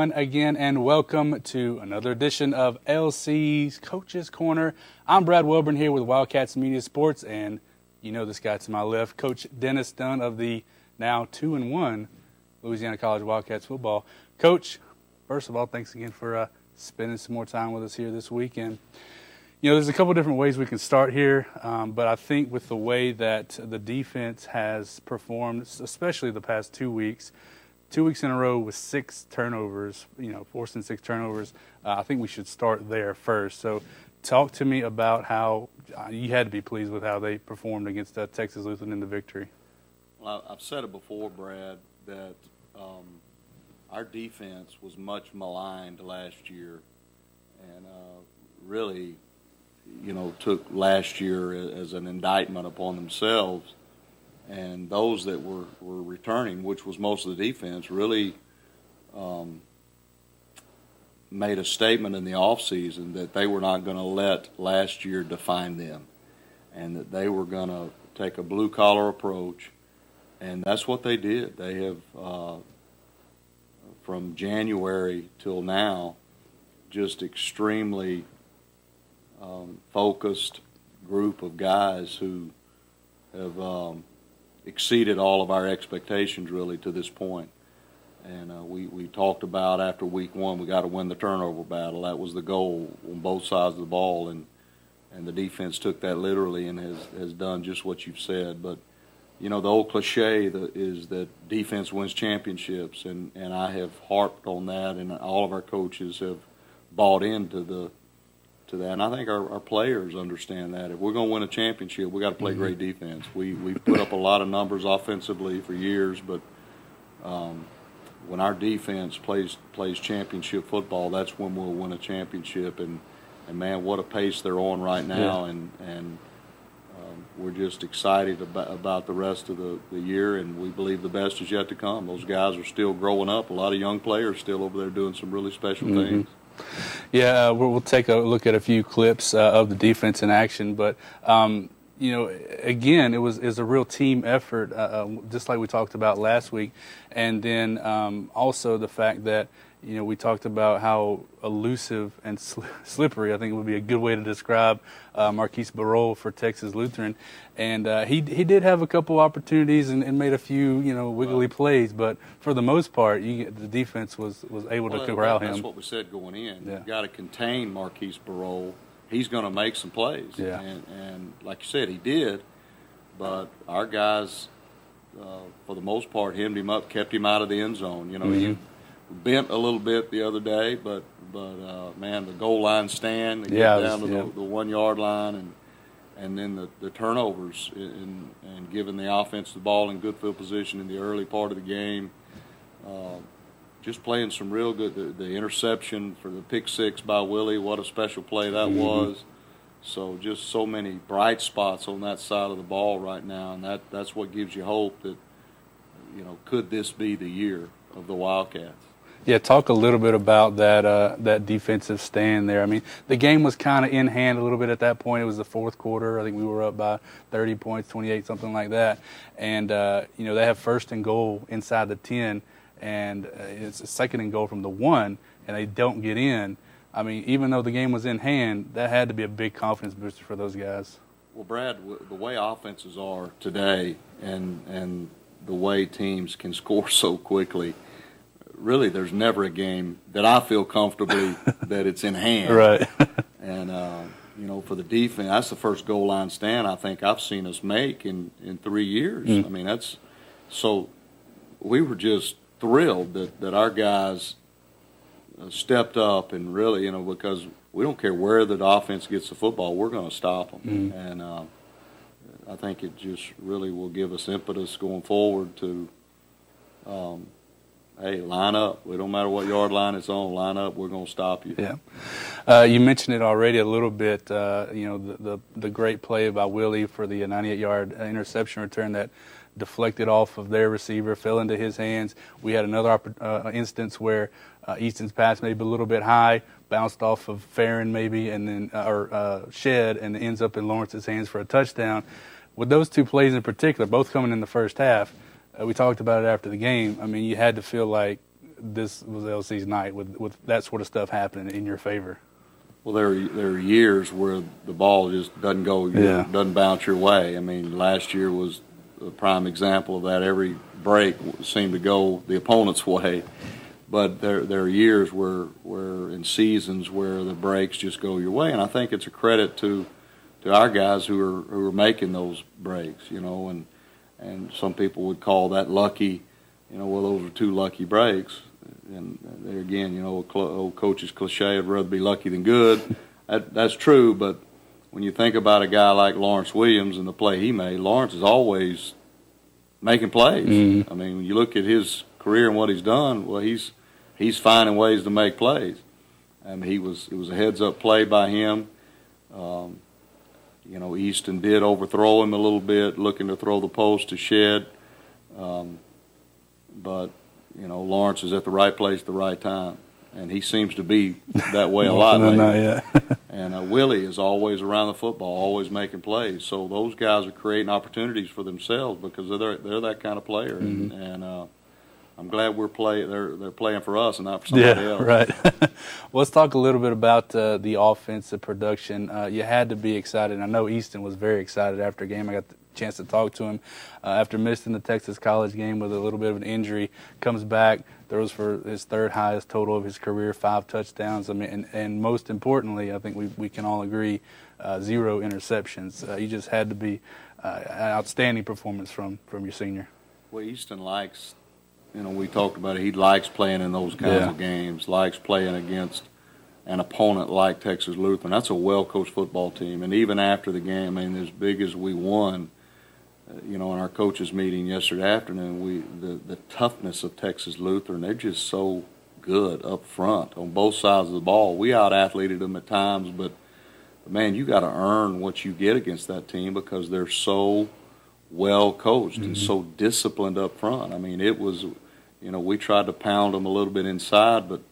everyone, again, and welcome to another edition of LC's Coach's Corner. I'm Brad Wilburn here with Wildcats Media Sports, and you know this guy to my left, Coach Dennis Dunn of the now 2-1 Louisiana College Wildcats football. Coach, first of all, thanks again for spending some more time with us here this weekend. You know, there's a couple different ways we can start here, but I think with the way that the defense has performed, especially the past 2 weeks, 2 weeks in a row with 6 turnovers, forcing 6 turnovers, I think we should start there first. So talk to me about how you had to be pleased with how they performed against Texas Lutheran in the victory. Well, I've said it before, Brad, that our defense was much maligned last year and really, took last year as an indictment upon themselves. And those that were returning, which was most of the defense, really made a statement in the offseason that they were not going to let last year define them and that they were going to take a blue-collar approach. And that's what they did. They have, from January till now, just extremely focused group of guys who have exceeded all of our expectations really to this point. And we talked about after week 1 we got to win the turnover battle. That was the goal on both sides of the ball, and the defense took that literally and has done just what you've said. But the old cliche is that defense wins championships, and I have harped on that, and all of our coaches have bought into that. And I think our players understand that. If we're going to win a championship, we got to play great defense. We've put up a lot of numbers offensively for years, but when our defense plays championship football, that's when we'll win a championship. And man, what a pace they're on right now. Yeah. And we're just excited about the rest of the year, and we believe the best is yet to come. Those guys are still growing up. A lot of young players still over there doing some really special things. Yeah, we'll take a look at a few clips of the defense in action, but again, it was a real team effort, just like we talked about last week, and then also the fact that we talked about how elusive and slippery, I think it would be a good way to describe Marquise Barole for Texas Lutheran. And he did have a couple opportunities and made a few, wiggly plays, but for the most part, the defense was able to corral him. That's what we said going in. Yeah. You've got to contain Marquise Barole. He's going to make some plays. Yeah. And like you said, he did, but our guys, for the most part, hemmed him up, kept him out of the end zone. He bent a little bit the other day, but man, the goal line stand, they get down to the 1 yard line, and then the turnovers and giving the offense the ball in good field position in the early part of the game. Just playing some real good. The interception for the pick 6 by Willie, what a special play that was. So just so many bright spots on that side of the ball right now, and that's what gives you hope that could this be the year of the Wildcats? Yeah, talk a little bit about that defensive stand there. I mean, the game was kind of in hand a little bit at that point. It was the fourth quarter. I think we were up by 30 points, 28, something like that. And, they have first and goal inside the 10, and it's a second and goal from the 1, and they don't get in. I mean, even though the game was in hand, that had to be a big confidence booster for those guys. Well, Brad, the way offenses are today and the way teams can score so quickly, really, there's never a game that I feel comfortably that it's in hand. Right. And, for the defense, that's the first goal line stand I think I've seen us make in 3 years. I mean, so we were just thrilled that our guys stepped up and really, because we don't care where the offense gets the football, we're going to stop them. And I think it just really will give us impetus going forward to hey, line up. It don't matter what yard line it's on. Line up. We're going to stop you. Yeah. You mentioned it already a little bit. The great play by Willie for the 98-yard interception return that deflected off of their receiver, fell into his hands. We had another instance where Easton's pass maybe a little bit high, bounced off of Farron maybe, and then Shed, and ends up in Lawrence's hands for a touchdown. With those two plays in particular, both coming in the first half, we talked about it after the game. I mean, you had to feel like this was LC's night with that sort of stuff happening in your favor? Well, there are years where the ball just doesn't go, doesn't bounce your way. I mean, last year was a prime example of that. Every break seemed to go the opponent's way. But there are years where in seasons where the breaks just go your way, and I think it's a credit to our guys who are making those breaks, and some people would call that lucky, well, those are 2 lucky breaks. And there again, old coach's cliche, I'd rather be lucky than good. That's true, but when you think about a guy like Lawrence Williams and the play he made, Lawrence is always making plays. Mm-hmm. I mean, when you look at his career and what he's done, well, he's finding ways to make plays. And it was a heads-up play by him. Easton did overthrow him a little bit, looking to throw the post to Shed. But Lawrence is at the right place at the right time, and he seems to be that way a lot lately. And Willie is always around the football, always making plays. So those guys are creating opportunities for themselves because they're that kind of player. Mm-hmm. And I'm glad they're playing for us and not for somebody else. Right. Well, let's talk a little bit about the offensive production. You had to be excited. I know Easton was very excited after the game. I got the chance to talk to him after missing the Texas College game with a little bit of an injury. Comes back, throws for his 3rd highest total of his career, 5 touchdowns. I mean, and most importantly, I think we can all agree, 0 interceptions. You just had to be an outstanding performance from your senior. Well, Easton likes, we talked about it. He likes playing in those kinds of games. Likes playing against an opponent like Texas Lutheran. That's a well-coached football team. And even after the game, I mean, as big as we won, in our coaches meeting yesterday afternoon, the toughness of Texas Lutheran, they're just so good up front on both sides of the ball. We out-athleted them at times, but man, you got to earn what you get against that team because they're so well coached and so disciplined up front. I mean, it was, we tried to pound them a little bit inside, but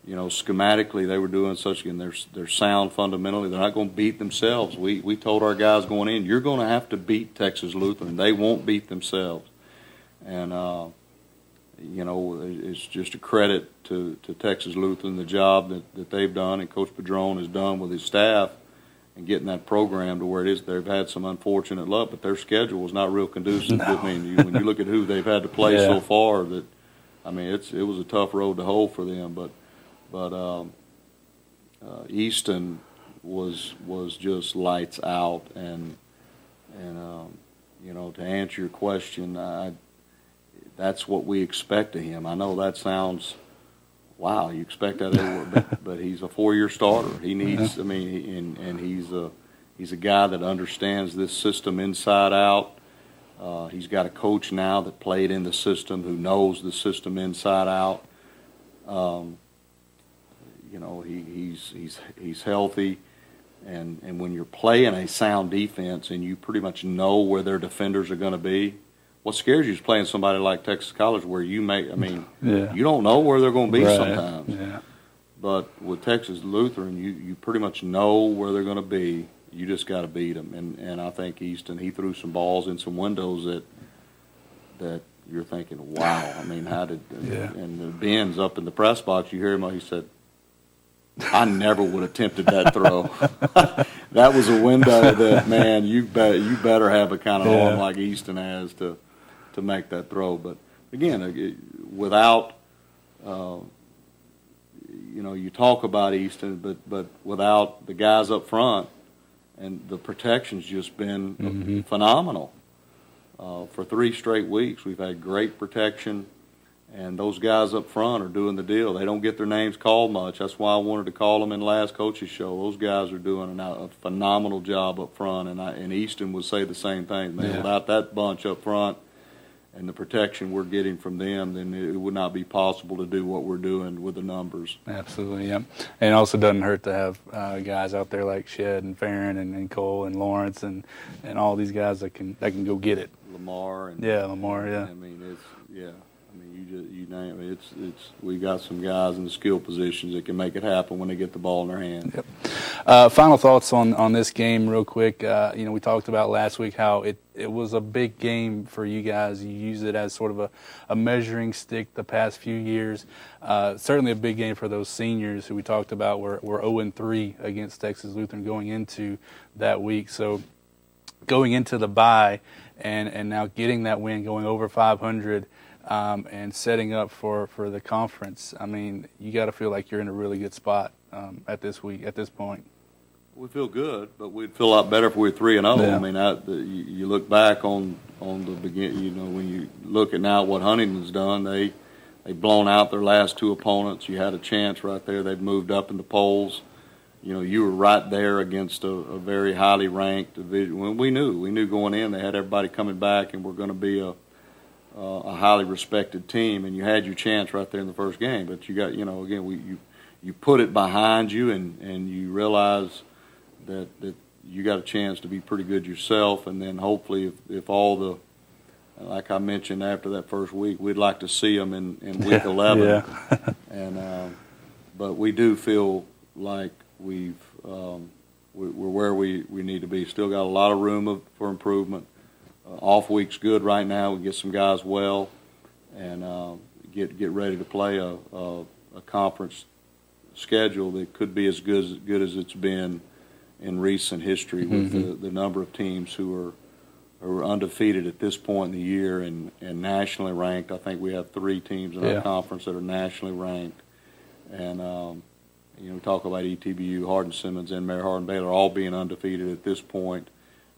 schematically they were doing such, and they're sound fundamentally. They're not going to beat themselves. We told our guys going in, you're going to have to beat Texas Lutheran. They won't beat themselves. And, it's just a credit to Texas Lutheran, the job that they've done and Coach Padron has done with his staff and getting that program to where it is. They've had some unfortunate luck, but their schedule was not real conducive. No. I mean, when you look at who they've had to play so far, it was a tough road to hoe for them, but Easton was just lights out, and to answer your question, that's what we expect of him. I know that sounds, wow, you expect that, but he's a 4-year starter. He needs, and he's a guy that understands this system inside out. He's got a coach now that played in the system, who knows the system inside out. He's healthy, and when you're playing a sound defense and you pretty much know where their defenders are going to be, what scares you is playing somebody like Texas College where you don't know where they're going to be sometimes. Yeah. But with Texas Lutheran, you pretty much know where they're going to be. You just got to beat them, and I think Easton, he threw some balls in some windows that you're thinking, wow. I mean, how did and Ben's up in the press box. You hear him. He said, I never would have attempted that throw. That was a window that, man, you better have a kind of arm like Easton has to make that throw. But again, without you talk about Easton, but without the guys up front, and the protection's just been phenomenal. For 3 straight weeks, we've had great protection. And those guys up front are doing the deal. They don't get their names called much. That's why I wanted to call them in the last coaches show. Those guys are doing a phenomenal job up front, and Easton would say the same thing. Man, without that bunch up front and the protection we're getting from them, then it would not be possible to do what we're doing with the numbers. Absolutely, yeah. And it also doesn't hurt to have guys out there like Shed and Farron and Cole and Lawrence and all these guys that can go get it. Lamar. Lamar, yeah. I mean, you name it. We got some guys in the skill positions that can make it happen when they get the ball in their hand. Yep. Final thoughts on this game, real quick. We talked about last week how it was a big game for you guys. You use it as sort of a measuring stick the past few years. Certainly a big game for those seniors who we talked about were 0-3 against Texas Lutheran going into that week. So going into the bye and now getting that win, going over 500. And setting up for the conference, I mean, you got to feel like you're in a really good spot at this point. We feel good, but we'd feel a lot better if we were 3-0. Yeah. I mean, you look back on the beginning. When you look at now what Huntington's done, they've blown out their last two opponents. You had a chance right there. They've moved up in the polls. You were right there against a very highly ranked division. When we knew going in, they had everybody coming back, and we're going to be a highly respected team, and you had your chance right there in the first game. But you got, again, you put it behind you, and you realize that you got a chance to be pretty good yourself, and then hopefully if all the, like I mentioned after that first week, we'd like to see them in week 11. Yeah. And but we do feel like we're where we need to be. Still got a lot of room for improvement. Off week's good right now. We get some guys well, and get ready to play a conference schedule that could be as good as it's been in recent history with the number of teams who are undefeated at this point in the year and nationally ranked. I think we have 3 teams in our conference that are nationally ranked, and we talk about ETBU, Hardin-Simmons, and Mary Hardin-Baylor all being undefeated at this point.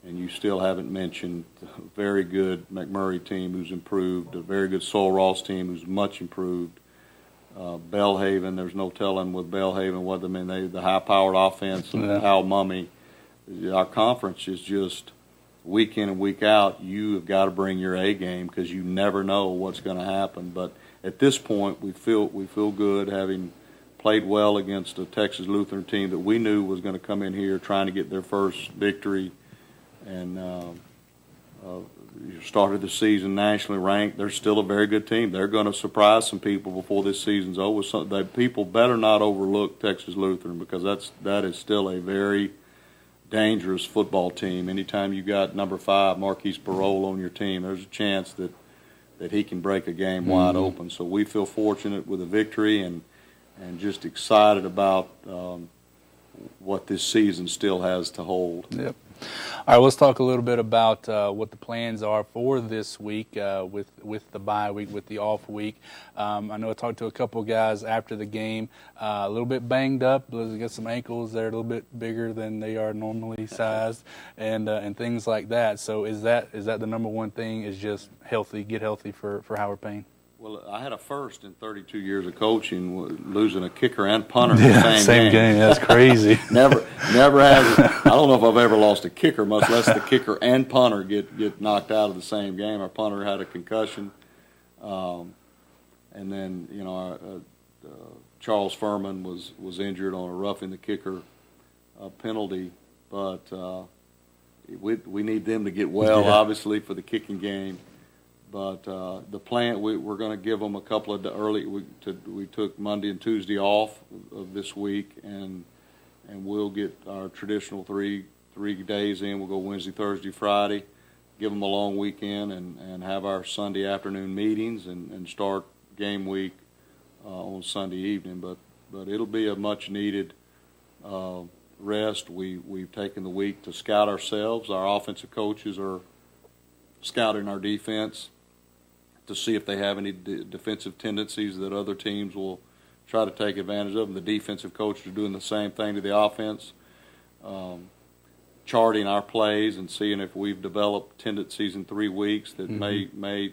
And you still haven't mentioned a very good McMurray team who's improved, a very good Sol Ross team who's much improved. Belhaven, there's no telling with Belhaven what the high-powered offense and Al Mummy. Our conference is just week in and week out. You have got to bring your A game because you never know what's going to happen. But at this point, we feel good having played well against a Texas Lutheran team that we knew was going to come in here trying to get their first victory. And you started the season nationally ranked. They're still a very good team. They're going to surprise some people before this season's over. People better not overlook Texas Lutheran because that is still a very dangerous football team. Anytime you got number 5, Marquise Parole, on your team, there's a chance that he can break a game wide open. So we feel fortunate with a victory and just excited about what this season still has to hold. Yep. All right, let's talk a little bit about what the plans are for this week with the bye week, with the off week. I know I talked to a couple of guys after the game, a little bit banged up. They got some ankles that are a little bit bigger than they are normally sized, and things like that. So is that the number one thing? Is just get healthy for Howard Payne? Well, I had a first in 32 years of coaching, losing a kicker and punter in the same game. That's crazy. never has. I don't know if I've ever lost a kicker, much less the kicker and punter get knocked out of the same game. Our punter had a concussion, and then Charles Furman was injured on a roughing the kicker penalty, but we need them to get well, obviously, for the kicking game. But the plan, we're going to give them a couple of we took Monday and Tuesday off of this week, and we'll get our traditional three days in. We'll go Wednesday, Thursday, Friday, give them a long weekend, and have our Sunday afternoon meetings and start game week on Sunday evening. But it'll be a much needed rest. We've taken the week to scout ourselves. Our offensive coaches are scouting our defense to see if they have any defensive tendencies that other teams will try to take advantage of. And the defensive coaches are doing the same thing to the offense, charting our plays and seeing if we've developed tendencies in 3 weeks that may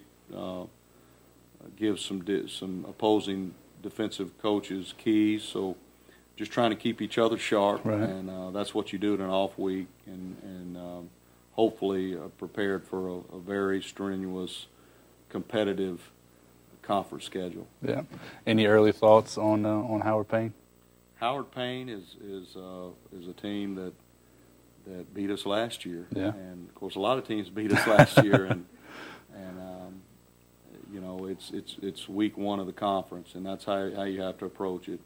give some opposing defensive coaches keys. So just trying to keep each other sharp, and that's what you do in an off week, and hopefully prepared for a very strenuous, competitive conference schedule. Yeah. Any early thoughts on Howard Payne? Howard Payne is a team that beat us last year, and of course a lot of teams beat us last year, and it's week one of the conference, and that's how you have to approach it.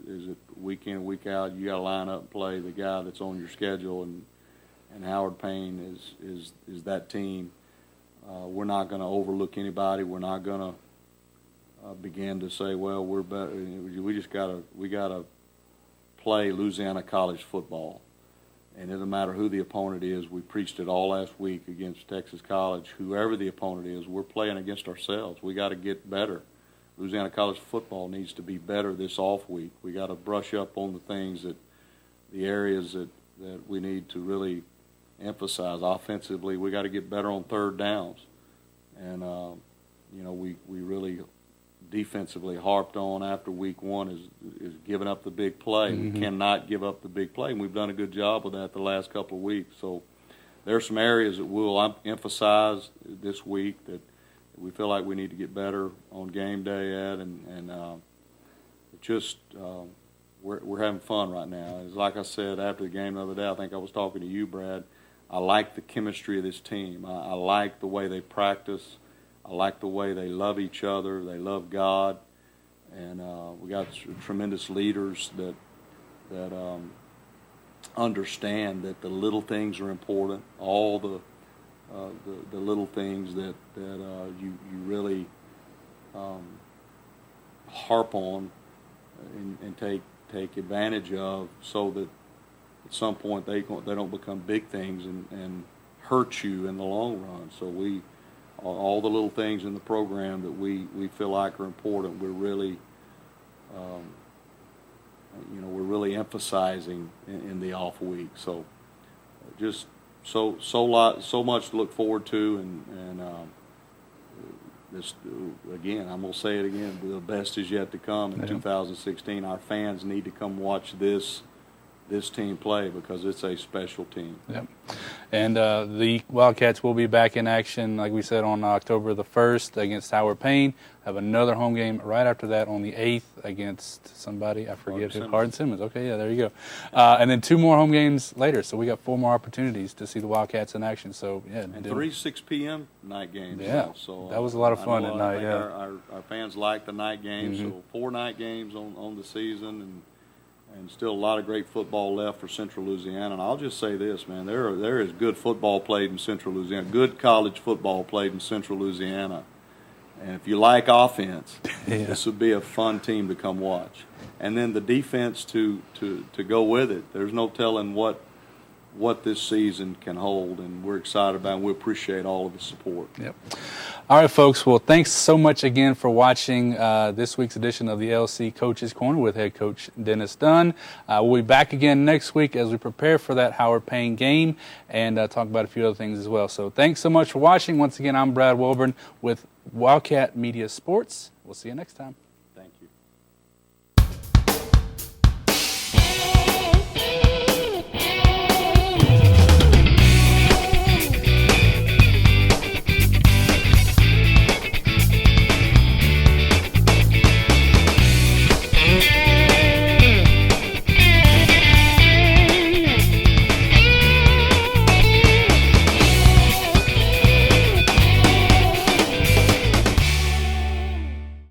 Is it week in, week out? You got to line up and play the guy that's on your schedule, and Howard Payne is that team. We're not going to overlook anybody. We're not going to begin to say, well, we're better. We got to play Louisiana college football. And it doesn't matter who the opponent is. We preached it all last week against Texas College. Whoever the opponent is, we're playing against ourselves. We got to get better. Louisiana college football needs to be better this off week. We got to brush up on the areas that we need to really emphasize. Offensively, we got to get better on third downs. And, we really defensively harped on after week one is giving up the big play. Mm-hmm. We cannot give up the big play, and we've done a good job with that the last couple of weeks. So there are some areas that we'll emphasize this week that we feel like we need to get better on game day at, and we're having fun right now. It's like I said after the game the other day, I think I was talking to you, Brad, I like the chemistry of this team. I like the way they practice. I like the way they love each other. They love God, and we got tremendous leaders that understand that the little things are important. All the little things that you really harp on and take advantage of, so that at some point they don't become big things and hurt you in the long run. So all the little things in the program that we feel like are important, we're really emphasizing in the off week. So just so much to look forward to, and this again, I'm gonna say it again, the best is yet to come in 2016. Our fans need to come watch this team play, because it's a special team. Yep. And the Wildcats will be back in action, like we said, on October the 1st against Howard Payne. Have another home game right after that on the 8th against somebody, I forget who. Hardin Simmons. Okay, yeah, there you go. And then 2 more home games later, so we got 4 more opportunities to see the Wildcats in action. So yeah, and 3 6 p.m. night games. Yeah, so that was a lot of fun at night. Yeah, our fans like the night games. Mm-hmm. So 4 night games on the season, and still a lot of great football left for Central Louisiana. And I'll just say this, man, there is good football played in Central Louisiana, good college football played in Central Louisiana. And if you like offense, this would be a fun team to come watch. And then the defense to go with it. There's no telling what this season can hold, and we're excited about it, and we appreciate all of the support. Yep. All right, folks. Well, thanks so much again for watching this week's edition of the LC Coaches Corner with head coach Dennis Dunn. We'll be back again next week as we prepare for that Howard Payne game and talk about a few other things as well. So thanks so much for watching. Once again, I'm Brad Wilburn with Wildcat Media Sports. We'll see you next time.